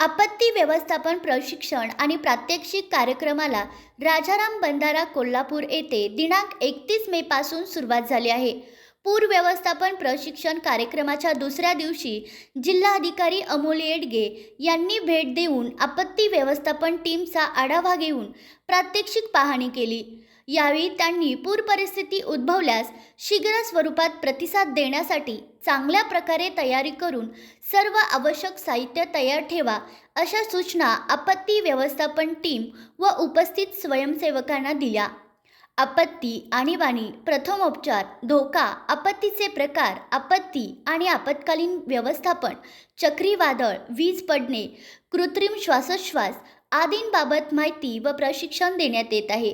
आपत्ती व्यवस्थापन प्रशिक्षण आणि प्रात्यक्षिक कार्यक्रमाला राजाराम बंधारा कोल्हापूर येथे दिनांक 31 मे पासून सुरुवात झाली आहे. पूर व्यवस्थापन प्रशिक्षण कार्यक्रमाच्या दुसऱ्या दिवशी जिल्हाधिकारी अमोल येडगे यांनी भेट देऊन आपत्ती व्यवस्थापन टीमचा आढावा घेऊन प्रात्यक्षिक पाहणी केली. यावेळी त्यांनी पूर परिस्थिती उद्भवल्यास शीघ्र स्वरूपात प्रतिसाद देण्यासाठी चांगल्या प्रकारे तयारी करून सर्व आवश्यक साहित्य तयार ठेवा अशा सूचना आपत्ती व्यवस्थापन टीम व उपस्थित स्वयंसेवकांना दिल्या. आपत्ती, आणीबाणी, प्रथमोपचार, धोका, आपत्तीचे प्रकार, आपत्ती आणि आपत्कालीन व्यवस्थापन, चक्रीवादळ, वीज पडणे, कृत्रिम श्वासोच्छ्वास आदींबाबत माहिती व प्रशिक्षण देण्यात येत आहे.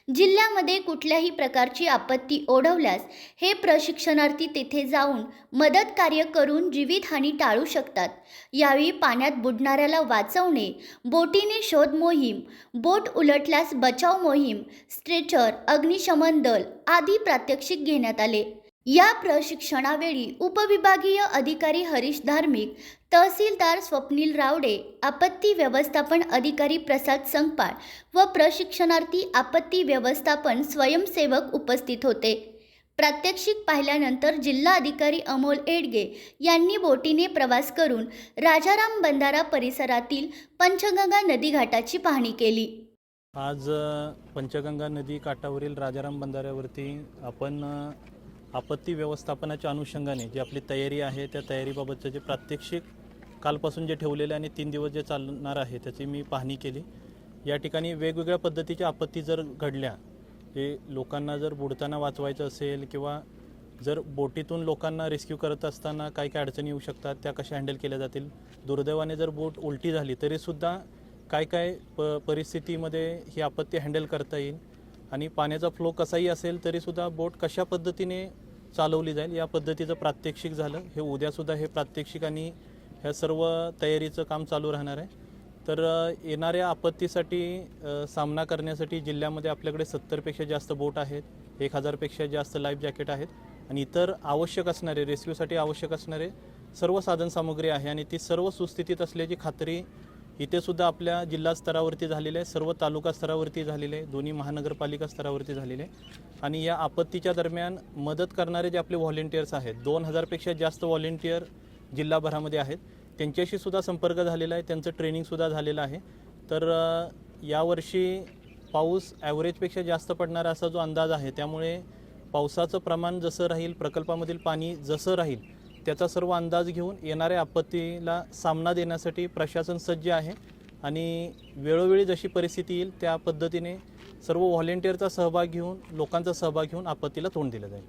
जिल्ह्यामध्ये कुठल्याही प्रकारची आपत्ती ओढवल्यास हे प्रशिक्षणार्थी तेथे जाऊन मदत कार्य करून जीवितहानी टाळू शकतात. यावेळी पाण्यात बुडणाऱ्याला वाचवणे, बोटीने शोध मोहीम, बोट उलटल्यास बचाव मोहीम, स्ट्रेचर, अग्निशमन दल आदी प्रात्यक्षिक घेण्यात आले. या प्रशिक्षणावेळी उपविभागीय अधिकारी हरीश धार्मिक, तहसीलदार स्वप्नील रावडे, आपत्ती व्यवस्थापन अधिकारी प्रसाद संगपाळ व प्रशिक्षणार्थी आपत्ती व्यवस्थापन स्वयंसेवक उपस्थित होते. प्रात्यक्षिक पाहिल्यानंतर जिल्हाधिकारी अमोल येडगे यांनी बोटीने प्रवास करून राजाराम बंधारा परिसरातील पंचगंगा नदी घाटाची पाहणी केली. आज पंचगंगा नदी काठावरील राजाराम बंधाऱ्यावरती आपण आपत्ती व्यवस्थापनाच्या अनुषंगाने जी आपली तयारी आहे त्या तयारीबाबतचं जे प्रात्यक्षिक कालपासून जे ठेवलेले आणि 3 दिवस जे चालणार आहे त्याची मी पाहणी केली. या ठिकाणी वेगवेगळ्या पद्धतीच्या आपत्ती जर घडल्या, जे लोकांना जर बुडताना वाचवायचं असेल किंवा जर बोटीतून लोकांना रेस्क्यू करत असताना काय काय अडचणी येऊ शकतात त्या कशा हँडल केल्या जातील, दुर्दैवाने जर बोट उलटी झाली तरीसुद्धा काय काय परिस्थितीमध्ये ही आपत्ती हँडल करता येईल आणि पाण्याचा फ्लो कसाही असेल तरीसुद्धा बोट कशा पद्धतीने चालवली जाईल या पद्धतीचं प्रात्यक्षिक झालं. हे उद्यासुद्धा हे प्रात्यक्षिक आणि ह्या सर्व तयारीचं काम चालू राहणार आहे. तर येणाऱ्या आपत्तीसाठी सामना करण्यासाठी जिल्ह्यामध्ये आपल्याकडे 70पेक्षा जास्त बोट आहेत, 1000पेक्षा जास्त लाईफ जॅकेट आहेत आणि इतर आवश्यक असणारे रेस्क्यूसाठी आवश्यक असणारे सर्व साधनसामुग्री आहे आणि ती सर्व सुस्थितीत असल्याची खात्री इथे सुद्धा आपल्या जिल्हा स्तरावरती झालेले आहे, सर्व तालुका स्तरावरती झालेले आहे, दोन्ही महानगरपालिका स्तरावरती झालेले आहे. आणि या आपत्तीच्या दरम्यान मदत करणारे जे आपले व्हॉलेंटियर्स आहेत, 2000पेक्षा जास्त व्हॉलेंटियर जिल्हाभरामध्ये आहेत, त्यांच्याशी सुद्धा संपर्क झालेला आहे, त्यांचं ट्रेनिंगसुद्धा झालेलं आहे. तर यावर्षी पाऊस ॲव्हरेजपेक्षा जास्त पडणारा असा जो अंदाज आहे, त्यामुळे पावसाचं प्रमाण जसं राहील, प्रकल्पामधील पाणी जसं राहील त्याचा सर्व अंदाज घेऊन येणाऱ्या आपत्तीला सामना देण्यासाठी प्रशासन सज्ज आहे आणि वेळोवेळी जशी परिस्थिती येईल त्या पद्धतीने सर्व व्हॉलेंटियरचा सहभाग घेऊन, लोकांचा सहभाग घेऊन आपत्तीला तोंड दिलं जाईल.